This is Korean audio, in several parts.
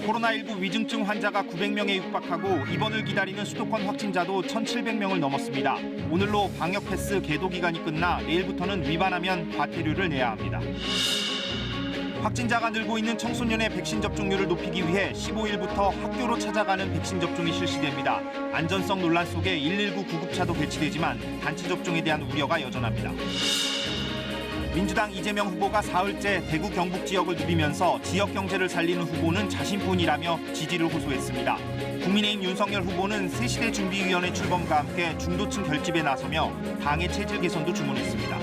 코로나19 위중증 환자가 900명에 육박하고 입원을 기다리는 수도권 확진자도 1,700명을 넘었습니다. 오늘로 방역 패스 계도 기간이 끝나 내일부터는 위반하면 과태료를 내야 합니다. 확진자가 늘고 있는 청소년의 백신 접종률을 높이기 위해 15일부터 학교로 찾아가는 백신 접종이 실시됩니다. 안전성 논란 속에 119 구급차도 배치되지만 단체 접종에 대한 우려가 여전합니다. 민주당 이재명 후보가 사흘째 대구 경북 지역을 누비면서 지역 경제를 살리는 후보는 자신뿐이라며 지지를 호소했습니다. 국민의힘 윤석열 후보는 새시대 준비위원회 출범과 함께 중도층 결집에 나서며 당의 체질 개선도 주문했습니다.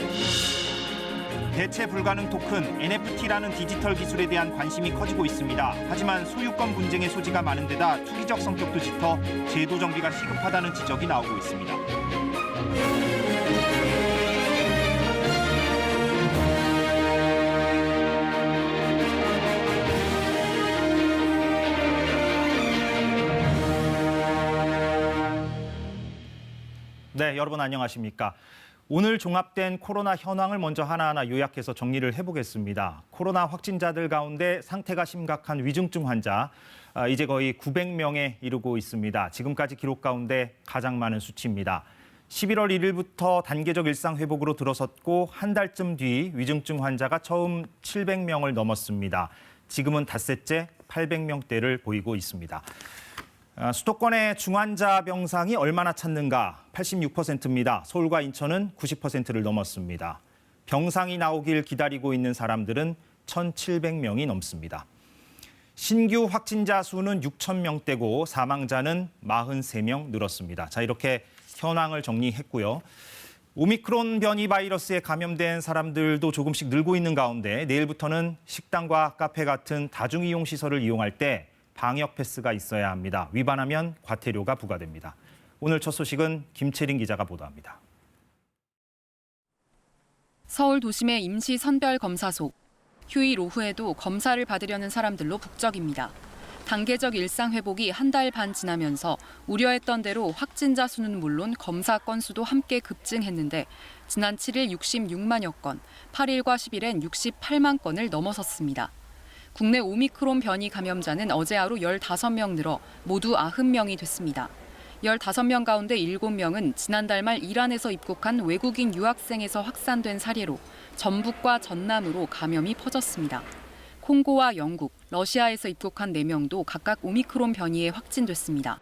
대체 불가능 토큰 NFT라는 디지털 기술에 대한 관심이 커지고 있습니다. 하지만 소유권 분쟁의 소지가 많은 데다 투기적 성격도 짙어 제도 정비가 시급하다는 지적이 나오고 있습니다. 네, 여러분 안녕하십니까? 오늘 종합된 코로나 현황을 먼저 하나하나 요약해서 정리를 해보겠습니다. 코로나 확진자들 가운데 상태가 심각한 위중증 환자, 이제 거의 900명에 이르고 있습니다. 지금까지 기록 가운데 가장 많은 수치입니다. 11월 1일부터 단계적 일상 회복으로 들어섰고 한 달쯤 뒤 위중증 환자가 처음 700명을 넘었습니다. 지금은 닷새째 800명대를 보이고 있습니다. 수도권의 중환자 병상이 얼마나 찼는가? 86%입니다. 서울과 인천은 90%를 넘었습니다. 병상이 나오길 기다리고 있는 사람들은 1,700명이 넘습니다. 신규 확진자 수는 6,000명대고 사망자는 43명 늘었습니다. 자, 이렇게 현황을 정리했고요. 오미크론 변이 바이러스에 감염된 사람들도 조금씩 늘고 있는 가운데 내일부터는 식당과 카페 같은 다중이용 시설을 이용할 때 방역 패스가 있어야 합니다. 위반하면 과태료가 부과됩니다. 오늘 첫 소식은 김채린 기자가 보도합니다. 서울 도심의 임시 선별 검사소. 휴일 오후에도 검사를 받으려는 사람들로 북적입니다. 단계적 일상 회복이 한 달 반 지나면서 우려했던 대로 확진자 수는 물론 검사 건수도 함께 급증했는데 지난 7일 66만여 건, 8일과 10일엔 68만 건을 넘어섰습니다. 국내 오미크론 변이 감염자는 어제 하루 15명 늘어 모두 90명이 됐습니다. 15명 가운데 7명은 지난달 말 이란에서 입국한 외국인 유학생에서 확산된 사례로 전북과 전남으로 감염이 퍼졌습니다. 콩고와 영국, 러시아에서 입국한 4명도 각각 오미크론 변이에 확진됐습니다.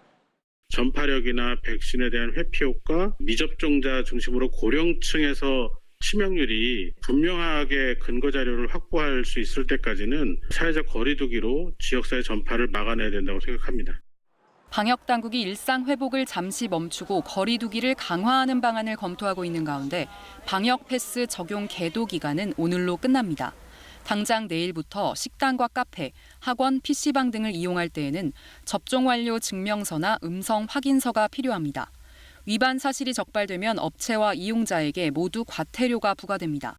전파력이나 백신에 대한 회피 효과, 미접종자 중심으로 고령층에서 치명률이 분명하게 근거 자료를 확보할 수 있을 때까지는 사회적 거리 두기로 지역사회 전파를 막아내야 된다고 생각합니다. 방역 당국이 일상 회복을 잠시 멈추고 거리 두기를 강화하는 방안을 검토하고 있는 가운데 방역 패스 적용 계도 기간은 오늘로 끝납니다. 당장 내일부터 식당과 카페, 학원, PC방 등을 이용할 때에는 접종 완료 증명서나 음성 확인서가 필요합니다. 위반 사실이 적발되면 업체와 이용자에게 모두 과태료가 부과됩니다.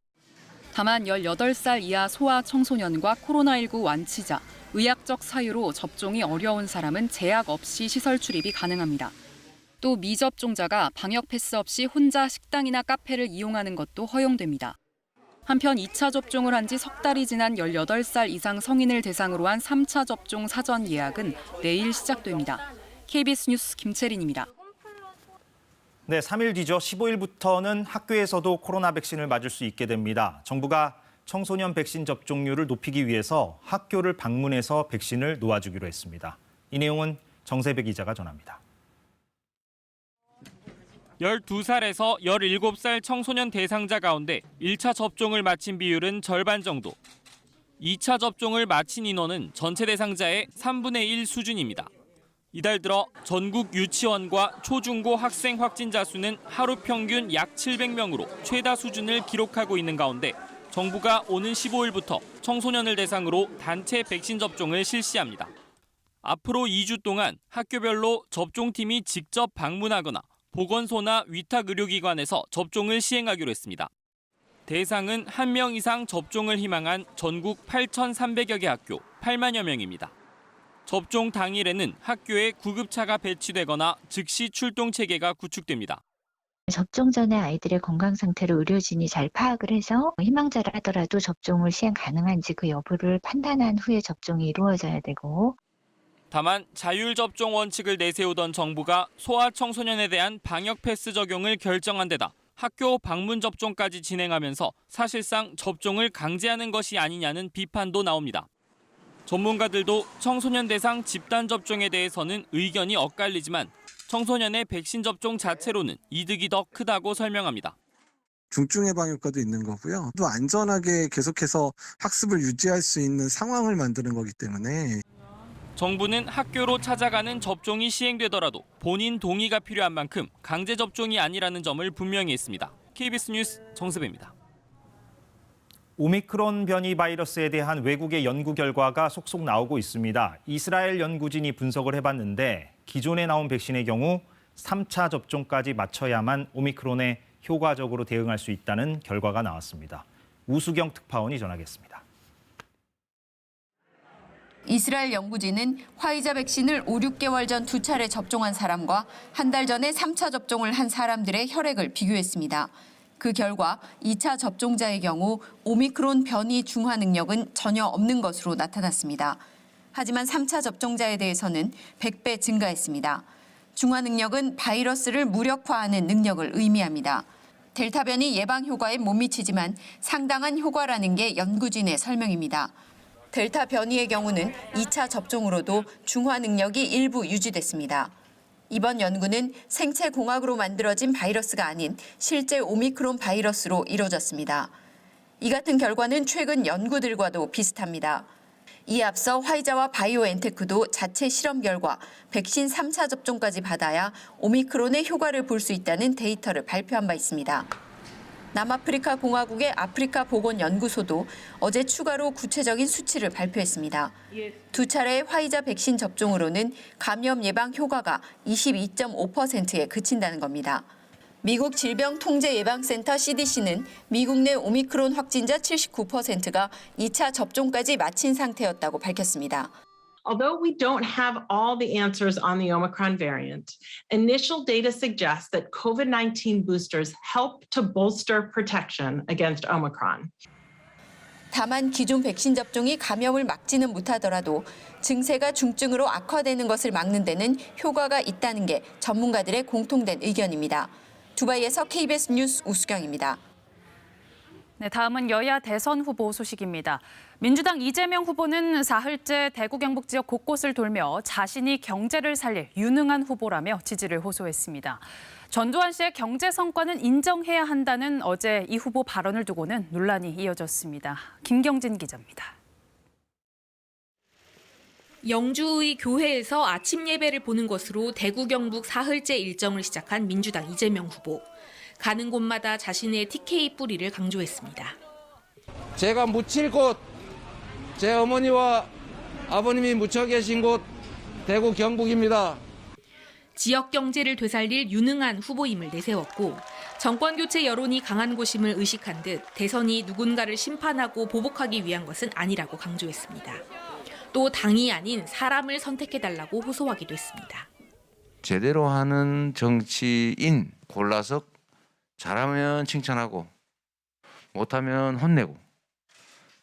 다만 18살 이하 소아 청소년과 코로나19 완치자, 의학적 사유로 접종이 어려운 사람은 제약 없이 시설 출입이 가능합니다. 또 미접종자가 방역 패스 없이 혼자 식당이나 카페를 이용하는 것도 허용됩니다. 한편 2차 접종을 한 지 석 달이 지난 18살 이상 성인을 대상으로 한 3차 접종 사전 예약은 내일 시작됩니다. KBS 뉴스 김채린입니다. 네, 3일 뒤죠. 15일부터는 학교에서도 코로나 백신을 맞을 수 있게 됩니다. 정부가 청소년 백신 접종률을 높이기 위해서 학교를 방문해서 백신을 놓아주기로 했습니다. 이 내용은 정세배 기자가 전합니다. 12살에서 17살 청소년 대상자 가운데 1차 접종을 마친 비율은 절반 정도. 2차 접종을 마친 인원은 전체 대상자의 3분의 1 수준입니다. 이달 들어 전국 유치원과 초중고 학생 확진자 수는 하루 평균 약 700명으로 최다 수준을 기록하고 있는 가운데 정부가 오는 15일부터 청소년을 대상으로 단체 백신 접종을 실시합니다. 앞으로 2주 동안 학교별로 접종팀이 직접 방문하거나 보건소나 위탁의료기관에서 접종을 시행하기로 했습니다. 대상은 1명 이상 접종을 희망한 전국 8,300여 개 학교 8만여 명입니다. 접종 당일에는 학교에 구급차가 배치되거나 즉시 출동 체계가 구축됩니다. 접종 전에 아이들의 건강 상태를 의료진이 잘 파악을 해서 희망자라 하더라도 접종을 시행 가능한지 그 여부를 판단한 후에 접종이 이루어져야 되고, 다만 자율 접종 원칙을 내세우던 정부가 소아청소년에 대한 방역 패스 적용을 결정한 데다 학교 방문 접종까지 진행하면서 사실상 접종을 강제하는 것이 아니냐는 비판도 나옵니다. 전문가들도 청소년 대상 집단 접종에 대해서는 의견이 엇갈리지만 청소년의 백신 접종 자체로는 이득이 더 크다고 설명합니다. 중증 예방 효과도 있는 거고요. 또 안전하게 계속해서 학습을 유지할 수 있는 상황을 만드는 거기 때문에 정부는 학교로 찾아가는 접종이 시행되더라도 본인 동의가 필요한 만큼 강제 접종이 아니라는 점을 분명히 했습니다. KBS 뉴스 정세배입니다. 오미크론 변이 바이러스에 대한 외국의 연구 결과가 속속 나오고 있습니다. 이스라엘 연구진이 분석을 해봤는데 기존에 나온 백신의 경우 3차 접종까지 마쳐야만 오미크론에 효과적으로 대응할 수 있다는 결과가 나왔습니다. 우수경 특파원이 전하겠습니다. 이스라엘 연구진은 화이자 백신을 5, 6개월 전 2차례 접종한 사람과 한 달 전에 3차 접종을 한 사람들의 혈액을 비교했습니다. 그 결과 2차 접종자의 경우 오미크론 변이 중화 능력은 전혀 없는 것으로 나타났습니다. 하지만 3차 접종자에 대해서는 100배 증가했습니다. 중화 능력은 바이러스를 무력화하는 능력을 의미합니다. 델타 변이 예방 효과에 못 미치지만 상당한 효과라는 게 연구진의 설명입니다. 델타 변이의 경우는 2차 접종으로도 중화 능력이 일부 유지됐습니다. 이번 연구는 생체 공학으로 만들어진 바이러스가 아닌 실제 오미크론 바이러스로 이루어졌습니다. 이 같은 결과는 최근 연구들과도 비슷합니다. 이에 앞서 화이자와 바이오엔테크도 자체 실험 결과 백신 3차 접종까지 받아야 오미크론의 효과를 볼 수 있다는 데이터를 발표한 바 있습니다. 남아프리카 공화국의 아프리카 보건연구소도 어제 추가로 구체적인 수치를 발표했습니다. 2차례의 화이자 백신 접종으로는 감염 예방 효과가 22.5%에 그친다는 겁니다. 미국 질병통제예방센터 CDC는 미국 내 오미크론 확진자 79%가 2차 접종까지 마친 상태였다고 밝혔습니다. Although we don't have all the answers on the Omicron variant, initial data suggests that COVID-19 boosters help to bolster protection against Omicron. 다만 기존 백신 접종이 감염을 막지는 못하더라도 증세가 중증으로 악화되는 것을 막는 데는 효과가 있다는 게 전문가들의 공통된 의견입니다. 두바이에서 KBS 뉴스 우수경입니다. 네, 다음은 여야 대선 후보 소식입니다. 민주당 이재명 후보는 사흘째 대구 경북 지역 곳곳을 돌며 자신이 경제를 살릴 유능한 후보라며 지지를 호소했습니다. 전두환 씨의 경제 성과는 인정해야 한다는 어제 이 후보 발언을 두고는 논란이 이어졌습니다. 김경진 기자입니다. 영주의 교회에서 아침 예배를 보는 것으로 대구 경북 사흘째 일정을 시작한 민주당 이재명 후보. 가는 곳마다 자신의 TK 뿌리를 강조했습니다. 제가 묻힐 곳, 제 어머니와 아버님이 묻혀 계신 곳 대구 경북입니다. 지역 경제를 되살릴 유능한 후보임을 내세웠고 정권 교체 여론이 강한 곳임을 의식한 듯 대선이 누군가를 심판하고 보복하기 위한 것은 아니라고 강조했습니다. 또 당이 아닌 사람을 선택해달라고 호소하기도 했습니다. 제대로 하는 정치인 골라서 잘하면 칭찬하고 못하면 혼내고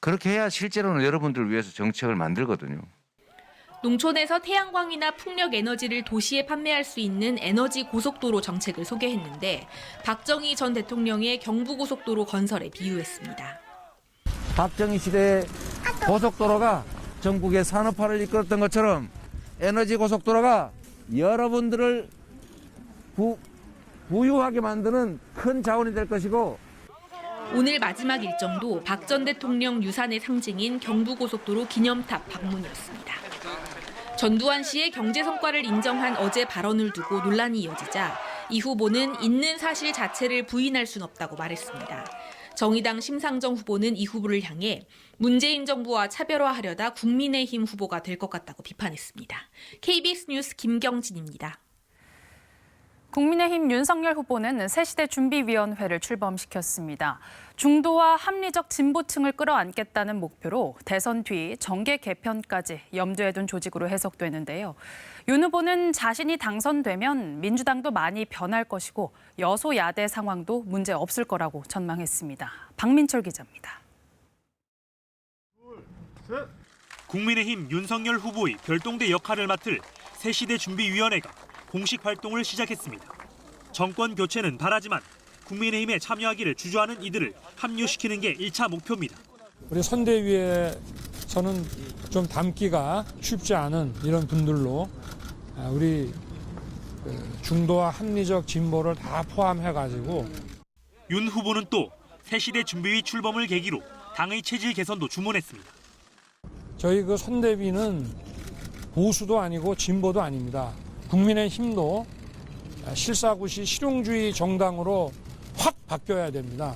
그렇게 해야 실제로는 여러분들을 위해서 정책을 만들거든요. 농촌에서 태양광이나 풍력 에너지를 도시에 판매할 수 있는 에너지 고속도로 정책을 소개했는데 박정희 전 대통령의 경부고속도로 건설에 비유했습니다. 박정희 시대의 고속도로가 전국의 산업화를 이끌었던 것처럼 에너지 고속도로가 여러분들을 부유하게 만드는 큰 자원이 될 것이고 오늘 마지막 일정도 박 전 대통령 유산의 상징인 경부고속도로 기념탑 방문이었습니다. 전두환 씨의 경제 성과를 인정한 어제 발언을 두고 논란이 이어지자 이 후보는 있는 사실 자체를 부인할 순 없다고 말했습니다. 정의당 심상정 후보는 이 후보를 향해 문재인 정부와 차별화하려다 국민의힘 후보가 될 것 같다고 비판했습니다. KBS 뉴스 김경진입니다. 국민의힘 윤석열 후보는 새시대 준비위원회를 출범시켰습니다. 중도와 합리적 진보층을 끌어안겠다는 목표로 대선 뒤 정계 개편까지 염두에 둔 조직으로 해석되는데요. 윤 후보는 자신이 당선되면 민주당도 많이 변할 것이고 여소야대 상황도 문제 없을 거라고 전망했습니다. 박민철 기자입니다. 국민의힘 윤석열 후보의 별동대 역할을 맡을 새시대 준비위원회가 공식 활동을 시작했습니다. 정권 교체는 바라지만 국민의힘에 참여하기를 주저하는 이들을 합류시키는 게 1차 목표입니다. 우리 선대위에서는 좀 담기가 쉽지 않은 이런 분들로 우리 중도와 합리적 진보를 다 포함해가지고 윤 후보는 또 새시대 준비위 출범을 계기로 당의 체질 개선도 주문했습니다. 저희 그 선대위는 보수도 아니고 진보도 아닙니다. 국민의힘도 실사구시 실용주의 정당으로 확 바뀌어야 됩니다.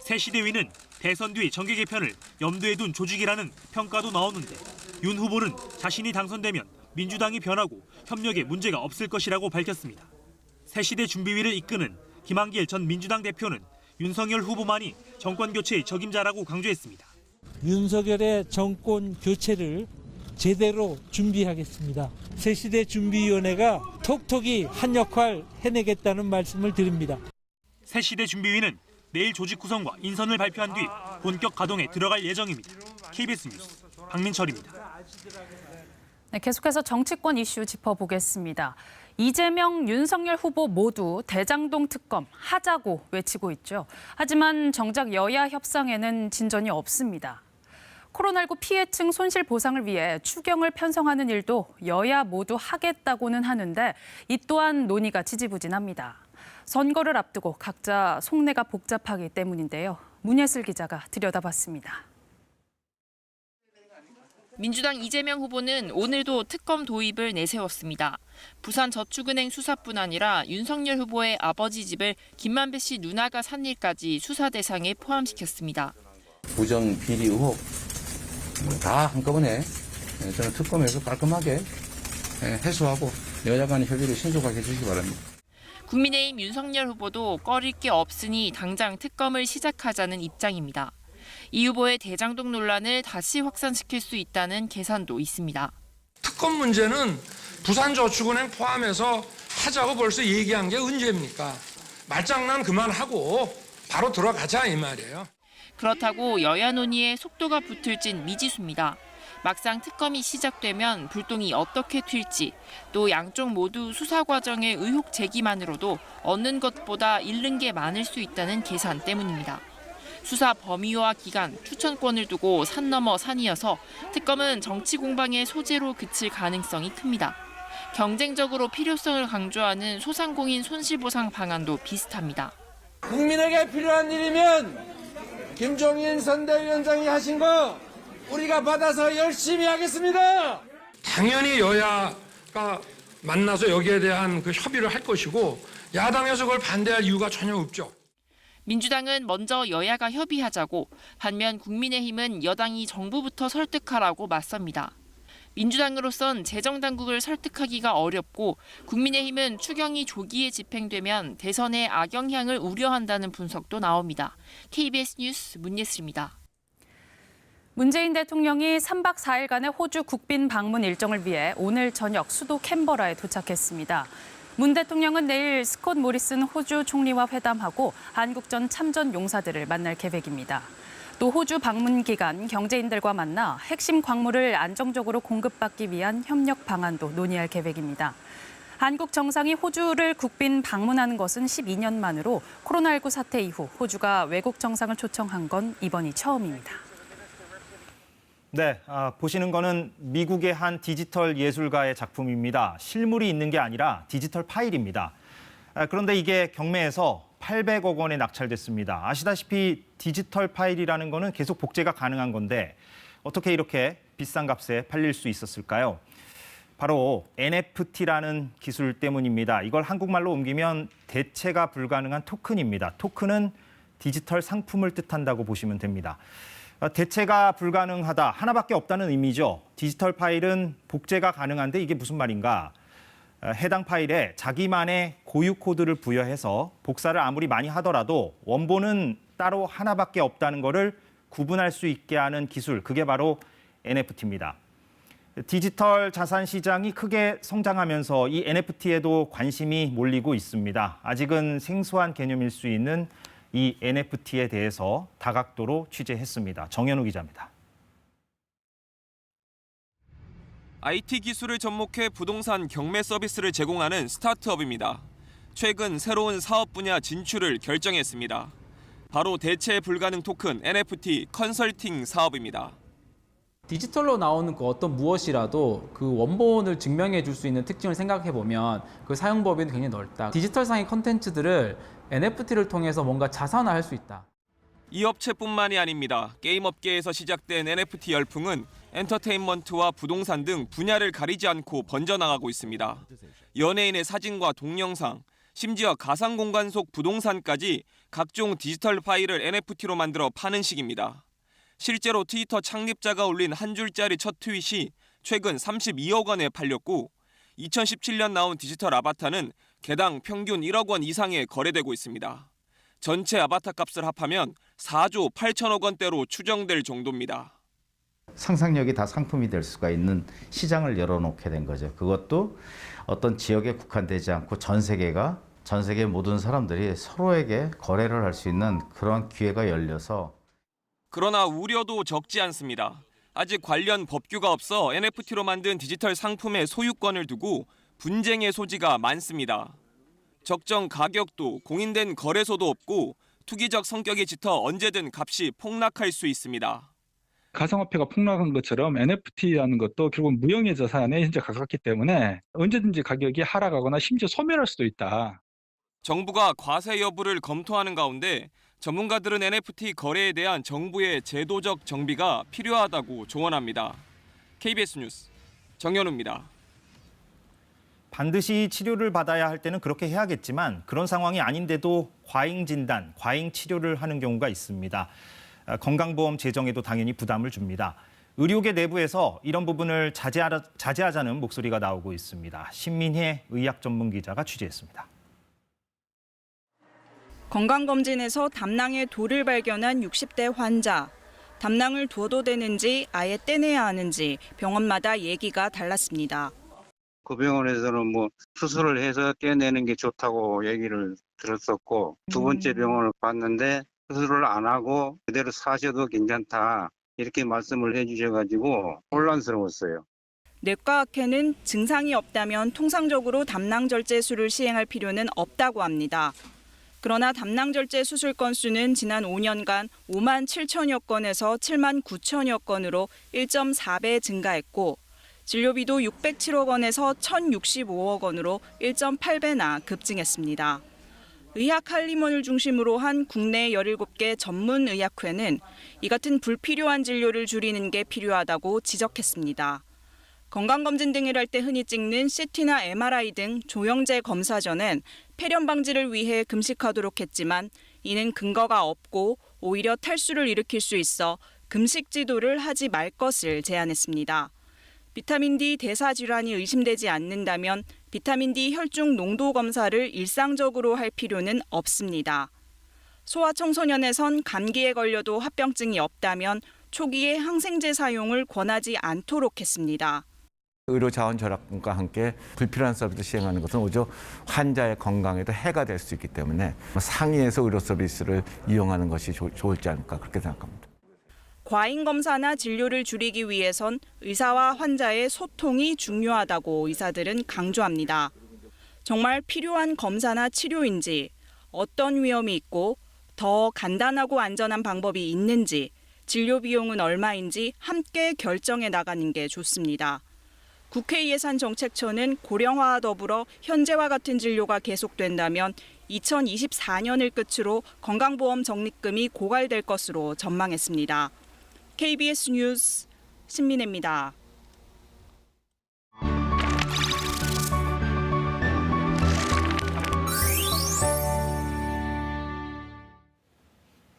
새시대위는 대선 뒤 정계 개편을 염두에 둔 조직이라는 평가도 나오는데 윤 후보는 자신이 당선되면 민주당이 변하고 협력에 문제가 없을 것이라고 밝혔습니다. 새시대 준비위를 이끄는 김한길 전 민주당 대표는 윤석열 후보만이 정권 교체의 적임자라고 강조했습니다. 윤석열의 정권 교체를 제대로 준비하겠습니다. 새시대 준비위원회가 톡톡히 한 역할 해내겠다는 말씀을 드립니다. 새시대 준비위는 내일 조직 구성과 인선을 발표한 뒤 본격 가동에 들어갈 예정입니다. KBS 뉴스 박민철입니다. 네, 계속해서 정치권 이슈 짚어보겠습니다. 이재명, 윤석열 후보 모두 대장동 특검 하자고 외치고 있죠. 하지만 정작 여야 협상에는 진전이 없습니다. 코로나19 피해층 손실 보상을 위해 추경을 편성하는 일도 여야 모두 하겠다고는 하는데 이 또한 논의가 지지부진합니다. 선거를 앞두고 각자 속내가 복잡하기 때문인데요. 문예슬 기자가 들여다봤습니다. 민주당 이재명 후보는 오늘도 특검 도입을 내세웠습니다. 부산저축은행 수사뿐 아니라 윤석열 후보의 아버지 집을 김만배 씨 누나가 산 일까지 수사 대상에 포함시켰습니다. 부정 비리 의혹 다 한꺼번에 저는 특검에서 깔끔하게 해소하고 여야 간의 협의를 신속하게 해주시기 바랍니다. 국민의힘 윤석열 후보도 꺼릴 게 없으니 당장 특검을 시작하자는 입장입니다. 이 후보의 대장동 논란을 다시 확산시킬 수 있다는 계산도 있습니다. 특검 문제는 부산저축은행 포함해서 하자고 벌써 얘기한 게 언제입니까? 말장난 그만하고 바로 들어가자 이 말이에요. 그렇다고 여야 논의에 속도가 붙을진 미지수입니다. 막상 특검이 시작되면 불똥이 어떻게 튈지, 또 양쪽 모두 수사 과정의 의혹 제기만으로도 얻는 것보다 잃는 게 많을 수 있다는 계산 때문입니다. 수사 범위와 기간, 추천권을 두고 산 넘어 산이어서 특검은 정치 공방의 소재로 그칠 가능성이 큽니다. 경쟁적으로 필요성을 강조하는 소상공인 손실보상 방안도 비슷합니다. 국민에게 필요한 일이면 김종인 선대위원장이 하신 거 우리가 받아서 열심히 하겠습니다. 당연히 여야가 만나서 여기에 대한 그 협의를 할 것이고 야당에서 그걸 반대할 이유가 전혀 없죠. 민주당은 먼저 여야가 협의하자고, 반면 국민의힘은 여당이 정부부터 설득하라고 맞섭니다. 민주당으로선 재정당국을 설득하기가 어렵고 국민의힘은 추경이 조기에 집행되면 대선의 악영향을 우려한다는 분석도 나옵니다. KBS 뉴스 문예슬입니다. 문재인 대통령이 3박 4일간의 호주 국빈 방문 일정을 위해 오늘 저녁 수도 캔버라에 도착했습니다. 문 대통령은 내일 스콧 모리슨 호주 총리와 회담하고 한국전 참전 용사들을 만날 계획입니다. 또 호주 방문 기간 경제인들과 만나 핵심 광물을 안정적으로 공급받기 위한 협력 방안도 논의할 계획입니다. 한국 정상이 호주를 국빈 방문하는 것은 12년 만으로 코로나19 사태 이후 호주가 외국 정상을 초청한 건 이번이 처음입니다. 네, 보시는 거는 미국의 한 디지털 예술가의 작품입니다. 실물이 있는 게 아니라 디지털 파일입니다. 그런데 이게 경매에서 800억 원에 낙찰됐습니다. 아시다시피 디지털 파일이라는 거는 계속 복제가 가능한 건데 어떻게 이렇게 비싼 값에 팔릴 수 있었을까요? 바로 NFT라는 기술 때문입니다. 이걸 한국말로 옮기면 대체가 불가능한 토큰입니다. 토큰은 디지털 상품을 뜻한다고 보시면 됩니다. 대체가 불가능하다, 하나밖에 없다는 의미죠. 디지털 파일은 복제가 가능한데 이게 무슨 말인가? 해당 파일에 자기만의 고유 코드를 부여해서 복사를 아무리 많이 하더라도 원본은 따로 하나밖에 없다는 것을 구분할 수 있게 하는 기술, 그게 바로 NFT입니다. 디지털 자산 시장이 크게 성장하면서 이 NFT에도 관심이 몰리고 있습니다. 아직은 생소한 개념일 수 있는 이 NFT에 대해서 다각도로 취재했습니다. 정현우 기자입니다. IT 기술을 접목해 부동산 경매 서비스를 제공하는 스타트업입니다. 최근 새로운 사업 분야 진출을 결정했습니다. 바로 대체 불가능 토큰 NFT 컨설팅 사업입니다. 디지털로 나오는 그 어떤 무엇이라도 그 원본을 증명해 줄 수 있는 특징을 생각해 보면 그 사용 범위는 굉장히 넓다. 디지털상의 컨텐츠들을 NFT를 통해서 뭔가 자산화할 수 있다. 이 업체뿐만이 아닙니다. 게임 업계에서 시작된 NFT 열풍은 엔터테인먼트와 부동산 등 분야를 가리지 않고 번져나가고 있습니다. 연예인의 사진과 동영상, 심지어 가상 공간 속 부동산까지 각종 디지털 파일을 NFT로 만들어 파는 식입니다. 실제로 트위터 창립자가 올린 한 줄짜리 첫 트윗이 최근 32억 원에 팔렸고 2017년 나온 디지털 아바타는 개당 평균 1억 원 이상에 거래되고 있습니다. 전체 아바타 값을 합하면 4조 8천억 원대로 추정될 정도입니다. 상상력이 다 상품이 될 수가 있는 시장을 열어놓게 된 거죠. 그것도 어떤 지역에 국한되지 않고 전 세계 모든 사람들이 서로에게 거래를 할 수 있는 그런 기회가 열려서. 그러나 우려도 적지 않습니다. 아직 관련 법규가 없어 NFT로 만든 디지털 상품의 소유권을 두고 분쟁의 소지가 많습니다. 적정 가격도 공인된 거래소도 없고 투기적 성격이 짙어 언제든 값이 폭락할 수 있습니다. 가상화폐가 폭락한 것처럼 NFT라는 것도 결국 무형의 자산에 현재 가깝기 때문에 언제든지 가격이 하락하거나 심지어 소멸할 수도 있다. 정부가 과세 여부를 검토하는 가운데 전문가들은 NFT 거래에 대한 정부의 제도적 정비가 필요하다고 조언합니다. KBS 뉴스 정현우입니다. 반드시 치료를 받아야 할 때는 그렇게 해야겠지만 그런 상황이 아닌데도 과잉 진단, 과잉 치료를 하는 경우가 있습니다. 건강보험 재정에도 당연히 부담을 줍니다. 의료계 내부에서 이런 부분을 자제하자는 목소리가 나오고 있습니다. 신민혜 의학 전문 기자가 취재했습니다. 건강검진에서 담낭에 돌을 발견한 60대 환자. 담낭을 둬도 되는지 아예 떼내야 하는지 병원마다 얘기가 달랐습니다. 그 병원에서는 수술을 해서 떼내는 게 좋다고 얘기를 들었었고 두 번째 병원을 봤는데 수술을 안 하고 그대로 사셔도 괜찮다 이렇게 말씀을 해주셔가지고 혼란스러웠어요. 내과학회는 증상이 없다면 통상적으로 담낭절제술을 시행할 필요는 없다고 합니다. 그러나 담낭절제 수술 건수는 지난 5년간 5만 7천여 건에서 7만 9천여 건으로 1.4배 증가했고 진료비도 607억 원에서 1,065억 원으로 1.8배나 급증했습니다. 의학 할리먼을 중심으로 한 국내 17개 전문의학회는 이 같은 불필요한 진료를 줄이는 게 필요하다고 지적했습니다. 건강검진 등을 할 때 흔히 찍는 CT나 MRI 등 조영제 검사 전엔 폐렴 방지를 위해 금식하도록 했지만 이는 근거가 없고 오히려 탈수를 일으킬 수 있어 금식 지도를 하지 말 것을 제안했습니다. 비타민 D 대사 질환이 의심되지 않는다면 비타민 D 혈중 농도 검사를 일상적으로 할 필요는 없습니다. 소아청소년에선 감기에 걸려도 합병증이 없다면 초기에 항생제 사용을 권하지 않도록 했습니다. 의료 자원 절약과 함께 불필요한 서비스 시행하는 것은 오히려 환자의 건강에도 해가 될 수 있기 때문에 상위에서 의료 서비스를 이용하는 것이 좋을지 않을까 그렇게 생각합니다. 과잉 검사나 진료를 줄이기 위해선 의사와 환자의 소통이 중요하다고 의사들은 강조합니다. 정말 필요한 검사나 치료인지, 어떤 위험이 있고 더 간단하고 안전한 방법이 있는지, 진료 비용은 얼마인지 함께 결정해 나가는 게 좋습니다. 국회 예산정책처는 고령화와 더불어 현재와 같은 진료가 계속된다면 2024년을 끝으로 건강보험 적립금이 고갈될 것으로 전망했습니다. KBS 뉴스 신민혜입니다.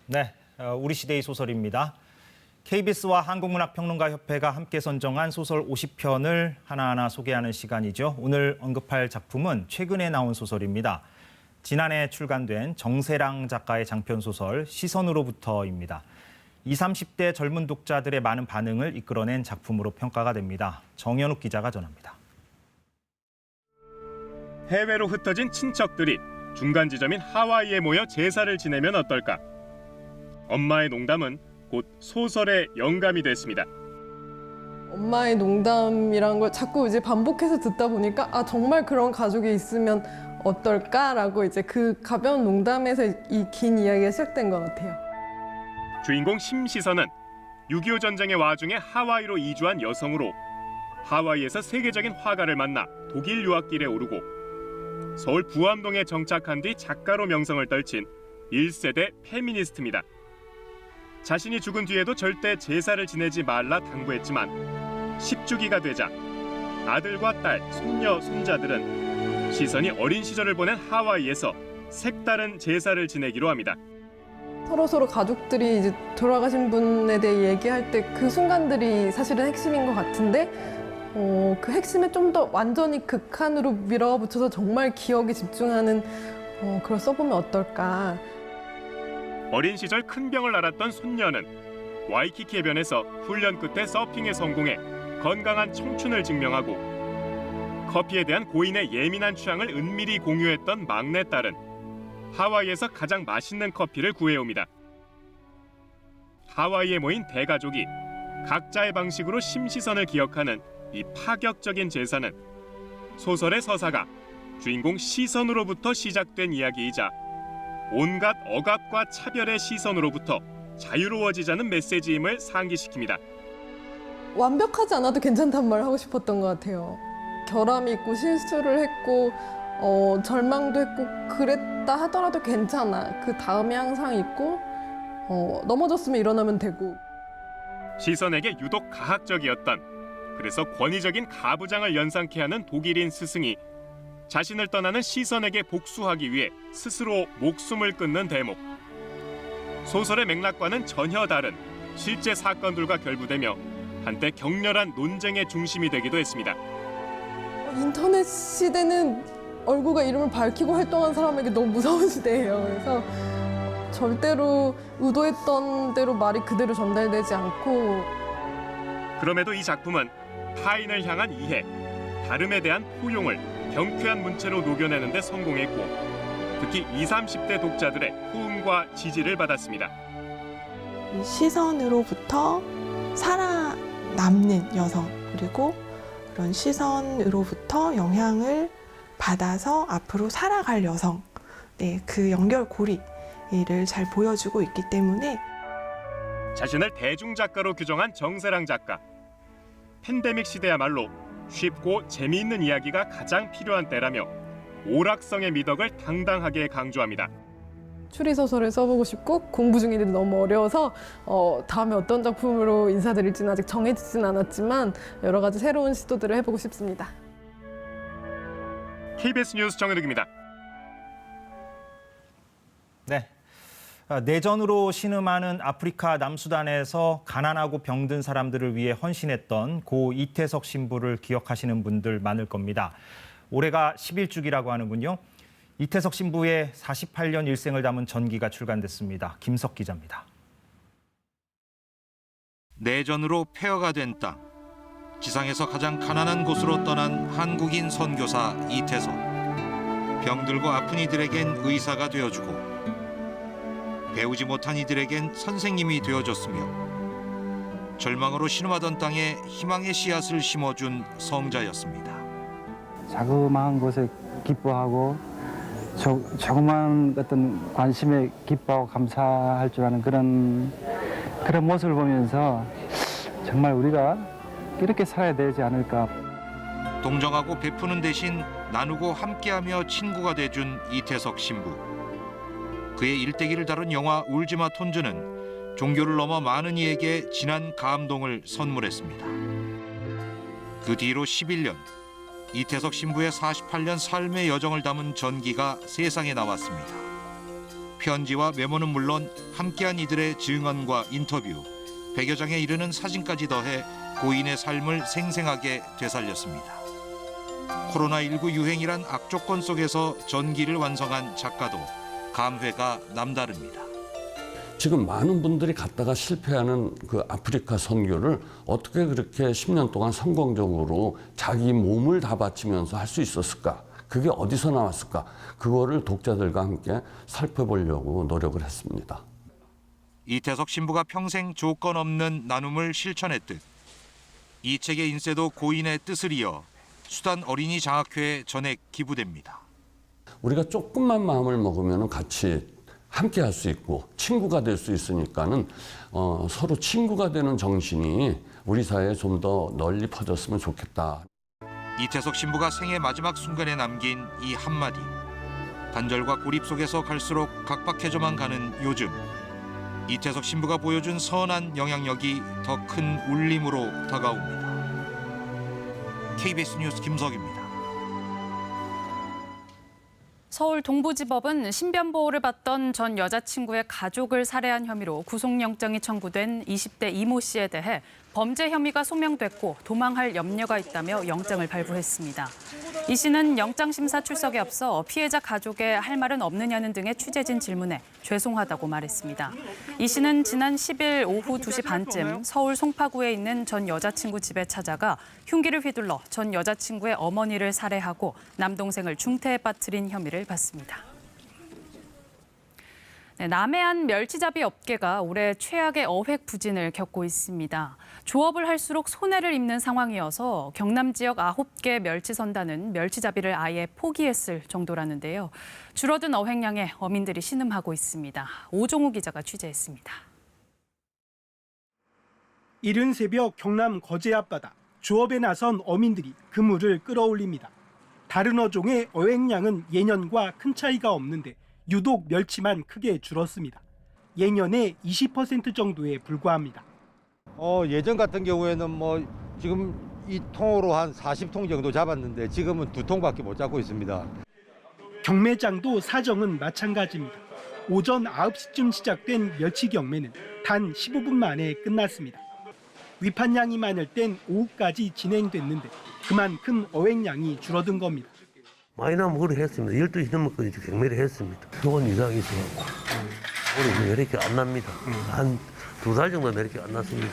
네, 우리 시대의 소설입니다. KBS와 한국문학평론가협회가 함께 선정한 소설 50편을 하나하나 소개하는 시간이죠. 오늘 언급할 작품은 최근에 나온 소설입니다. 지난해 출간된 정세랑 작가의 장편 소설 시선으로부터입니다. 20, 30대 젊은 독자들의 많은 반응을 이끌어낸 작품으로 평가가 됩니다. 정현욱 기자가 전합니다. 해외로 흩어진 친척들이 중간 지점인 하와이에 모여 제사를 지내면 어떨까? 엄마의 농담은 곧 소설의 영감이 됐습니다. 엄마의 농담이란 걸 자꾸 이제 반복해서 듣다 보니까 아 정말 그런 가족이 있으면 어떨까라고 이제 그 가벼운 농담에서 이 긴 이야기가 시작된 것 같아요. 주인공 심시선은 6.25 전쟁의 와중에 하와이로 이주한 여성으로 하와이에서 세계적인 화가를 만나 독일 유학길에 오르고 서울 부암동에 정착한 뒤 작가로 명성을 떨친 1세대 페미니스트입니다. 자신이 죽은 뒤에도 절대 제사를 지내지 말라 당부했지만 10주기가 되자 아들과 딸, 손녀, 손자들은 시선이 어린 시절을 보낸 하와이에서 색다른 제사를 지내기로 합니다. 서로 가족들이 이제 돌아가신 분에 대해 얘기할 때 그 순간들이 사실은 핵심인 것 같은데 그 핵심에 좀 더 완전히 극한으로 밀어붙여서 정말 기억에 집중하는 그걸 써보면 어떨까. 어린 시절 큰 병을 앓았던 손녀는 와이키키 해변에서 훈련 끝에 서핑에 성공해 건강한 청춘을 증명하고 커피에 대한 고인의 예민한 취향을 은밀히 공유했던 막내딸은 하와이에서 가장 맛있는 커피를 구해옵니다. 하와이에 모인 대가족이 각자의 방식으로 심시선을 기억하는 이 파격적인 제사는 소설의 서사가 주인공 시선으로부터 시작된 이야기이자 온갖 억압과 차별의 시선으로부터 자유로워지자는 메시지임을 상기시킵니다. 완벽하지 않아도 괜찮단 말을 하고 싶었던 것 같아요. 결함이 있고 실수를 했고 절망도 했고 그랬다 하더라도 괜찮아. 그 다음에 항상 있고 넘어졌으면 일어나면 되고. 시선에게 유독 가학적이었던, 그래서 권위적인 가부장을 연상케 하는 독일인 스승이 자신을 떠나는 시선에게 복수하기 위해 스스로 목숨을 끊는 대목. 소설의 맥락과는 전혀 다른 실제 사건들과 결부되며 한때 격렬한 논쟁의 중심이 되기도 했습니다. 인터넷 시대는 얼굴과 이름을 밝히고 활동한 사람에게 너무 무서운 시대예요. 그래서 절대로 의도했던 대로 말이 그대로 전달되지 않고. 그럼에도 이 작품은 타인을 향한 이해, 다름에 대한 포용을 경쾌한 문체로 녹여내는 데 성공했고 특히 20, 30대 독자들의 호응과 지지를 받았습니다. 시선으로부터 살아남는 여성, 그리고 그런 시선으로부터 영향을 받아서 앞으로 살아갈 여성, 그 연결고리를 잘 보여주고 있기 때문에 자신을 대중작가로 규정한 정세랑 작가. 팬데믹 시대야말로 쉽고 재미있는 이야기가 가장 필요한 때라며 오락성의 미덕을 당당하게 강조합니다. 추리소설을 써보고 싶고 공부 중인데 너무 어려워서 다음에 어떤 작품으로 인사드릴지는 아직 정해지진 않았지만 여러 가지 새로운 시도들을 해보고 싶습니다. KBS 뉴스 정현욱입니다. 네. 내전으로 신음하는 아프리카 남수단에서 가난하고 병든 사람들을 위해 헌신했던 고 이태석 신부를 기억하시는 분들 많을 겁니다. 올해가 11주기라고 하는군요. 이태석 신부의 48년 일생을 담은 전기가 출간됐습니다. 김석 기자입니다. 내전으로 폐허가 된 땅. 지상에서 가장 가난한 곳으로 떠난 한국인 선교사 이태석. 병들고 아픈 이들에겐 의사가 되어주고 배우지 못한 이들에겐 선생님이 되어줬으며 절망으로 신음하던 땅에 희망의 씨앗을 심어준 성자였습니다. 자그마한 것에 기뻐하고 조그마한 어떤 관심에 기뻐하고 감사할 줄 아는 그런 모습을 보면서 정말 우리가 이렇게 살아야 되지 않을까. 동정하고 베푸는 대신 나누고 함께하며 친구가 돼준 이태석 신부. 그의 일대기를 다룬 영화 울지마 톤즈는 종교를 넘어 많은 이에게 진한 감동을 선물했습니다. 그 뒤로 11년, 이태석 신부의 48년 삶의 여정을 담은 전기가 세상에 나왔습니다. 편지와 메모는 물론 함께한 이들의 증언과 인터뷰, 100여 장에 이르는 사진까지 더해 고인의 삶을 생생하게 되살렸습니다. 코로나19 유행이란 악조건 속에서 전기를 완성한 작가도 감회가 남다릅니다. 지금 많은 분들이 갔다가 실패하는 그 아프리카 선교를 어떻게 그렇게 10년 동안 성공적으로 자기 몸을 다 바치면서 할 수 있었을까? 그게 어디서 나왔을까? 그거를 독자들과 함께 살펴보려고 노력을 했습니다. 이태석 신부가 평생 조건 없는 나눔을 실천했듯 이 책의 인쇄도 고인의 뜻을 이어 수단 어린이 장학회에 전액 기부됩니다. 우리가 조금만 마음을 먹으면 같이 함께 할 수 있고 친구가 될 수 있으니까는 서로 친구가 되는 정신이 우리 사회에 좀 더 널리 퍼졌으면 좋겠다. 이태석 신부가 생애 마지막 순간에 남긴 이 한마디. 단절과 고립 속에서 갈수록 각박해져만 가는 요즘. 이태석 신부가 보여준 선한 영향력이 더 큰 울림으로 다가옵니다. KBS 뉴스 김석입니다. 서울 동부지법은 신변보호를 받던 전 여자친구의 가족을 살해한 혐의로 구속영장이 청구된 20대 이모 씨에 대해 범죄 혐의가 소명됐고 도망할 염려가 있다며 영장을 발부했습니다. 이 씨는 영장심사 출석에 앞서 피해자 가족에 할 말은 없느냐는 등의 취재진 질문에 죄송하다고 말했습니다. 이 씨는 지난 10일 오후 2시 반쯤 서울 송파구에 있는 전 여자친구 집에 찾아가 흉기를 휘둘러 전 여자친구의 어머니를 살해하고 남동생을 중태에 빠뜨린 혐의를 받습니다. 네, 남해안 멸치잡이 업계가 올해 최악의 어획 부진을 겪고 있습니다. 조업을 할수록 손해를 입는 상황이어서 경남 지역 9개 멸치선단은 멸치잡이를 아예 포기했을 정도라는데요. 줄어든 어획량에 어민들이 신음하고 있습니다. 오종우 기자가 취재했습니다. 이른 새벽 경남 거제 앞바다, 조업에 나선 어민들이 그물을 끌어올립니다. 다른 어종의 어획량은 예년과 큰 차이가 없는데 유독 멸치만 크게 줄었습니다. 예년의 20% 정도에 불과합니다. 예전 같은 경우에는 지금 이 통으로 한 40통 정도 잡았는데 지금은 2통밖에 못 잡고 있습니다. 경매장도 사정은 마찬가지입니다. 오전 9시쯤 시작된 멸치 경매는 단 15분 만에 끝났습니다. 위판량이 많을 땐 오후까지 진행됐는데 그만큼 어획량이 줄어든 겁니다. 많이 나면 그래 했습니다. 12시 넘어까지 경매를 했습니다. 수건 이상이 있어갖고 올해 이렇게 안 납니다. 한 2달 정도 이렇게 안 났습니다.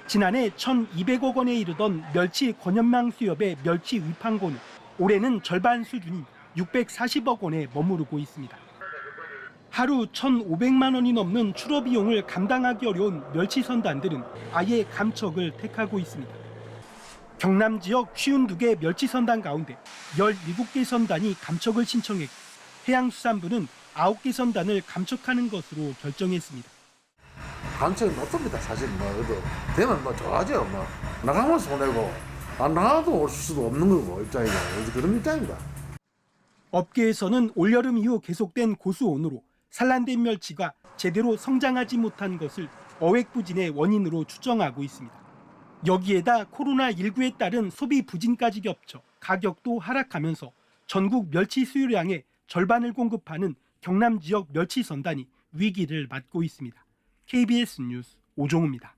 지난해 1,200억 원에 이르던 멸치 권연망 수협의 멸치 위판고는 올해는 절반 수준인 640억 원에 머무르고 있습니다. 하루 1,500만 원이 넘는 출어 비용을 감당하기 어려운 멸치 선단들은 아예 감척을 택하고 있습니다. 경남 지역 52개 멸치 선단 가운데 17개 선단이 감척을 신청했고 해양수산부는 9개 선단을 감척하는 것으로 결정했습니다. 감척이 높습니다. 사실 그래도 되면 좋아하죠. 나가면 손해고 안 나가도 올 수도 없는 거고 입장이고 그런 입장입니다. 업계에서는 올여름 이후 계속된 고수온으로 산란된 멸치가 제대로 성장하지 못한 것을 어획 부진의 원인으로 추정하고 있습니다. 여기에다 코로나19에 따른 소비 부진까지 겹쳐 가격도 하락하면서 전국 멸치 수요량의 절반을 공급하는 경남 지역 멸치 선단이 위기를 맞고 있습니다. KBS 뉴스 오종우입니다.